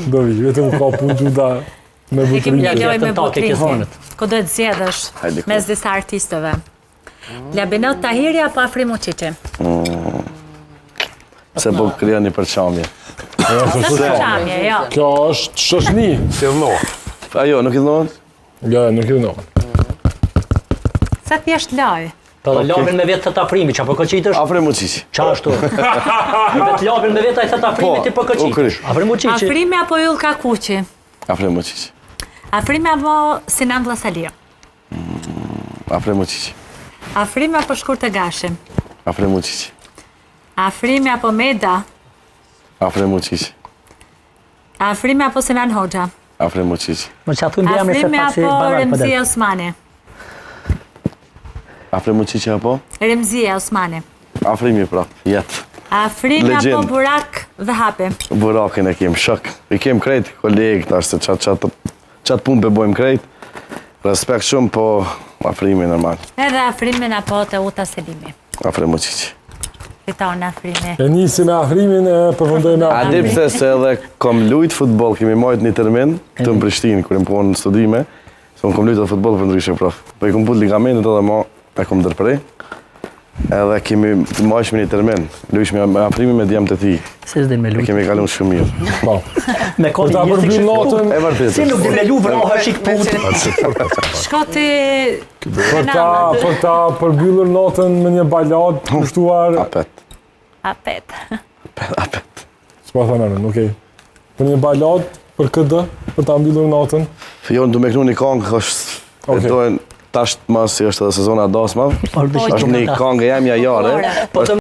Do vi, vetëm ka punë gjuda me E kemi butrinjë. një lojë me butrinjë. vonët. Ku do të zgjedhësh Hajde, mes disa artistëve? Labinot Tahiri apo Afrim Uçiçi? Se po krijani përçamje. Çamje, jo. Kjo është shoshni. Ajo, nuk i dhënon? Ja, nuk i dhënon. Sa thjesht loj. Po lapin me vetë të Afrimi, çapo koçitësh? Afrim Uçiçi. Qa ashtu? Me vetë lapin me vetë ai të Afrimi ti po koçitësh. Afrim Uçiçi. Afrimi apo Yllka Kuqi? Afrim Uçiçi. Afrimi apo Sinan Vllasalia? Afrim Uçiçi. Afrimi apo Shkurtë Gashi? Afrim Uçiçi. Afrimi apo Meda? Afrim Uçiçi. Afrimi apo Sinan Hoxha? Afrim Uçiçi. Më çfarë thon jam se Afrimi pasi apo banar po Remzia del. Osmani? Afrim Uçiçi apo? Remzia Osmani. Afrimi pra, jetë. Afrimi apo Legend. Burak Dhahapi? Burakin e kem shok. I kem krejt kolegë tash se çat punë be bojmë krejt. Respekt shumë, po Afrimi normal. Edhe Afrimin apo Teuta Selimi? Afrim Uçiçi. Fiton Afrimi. E nisi me Afrimin e përfundoj me A di pse se edhe kom lujt futboll, kemi marrë një termin këtu në Prishtinë kur jam punë në studime. Se unë kom lujtë futboll për ndryshe prof. Po i kom put ligamentet edhe mo e kom ndërprej. Edhe kemi marrë një termin. Lujshme me Afrimin me djemtë e tij. Se s'din me Ne lut. kemi kaluar shumë mirë. Po. Me Për ta përmbyll natën, E vërtetë. Si nuk din me lu vraha shik put. Shko ti për ta përmbyllur natën me një balad të kushtuar, Apet. apet. Apet. s'po thënë, okej. Për një balad për këtë, për ta mbyllur natën. Jo, në du me knu një kongë, është... Okej. Dojnë tash mas si është edhe sezona dasma. Por Është një kongë jemja jare. Po të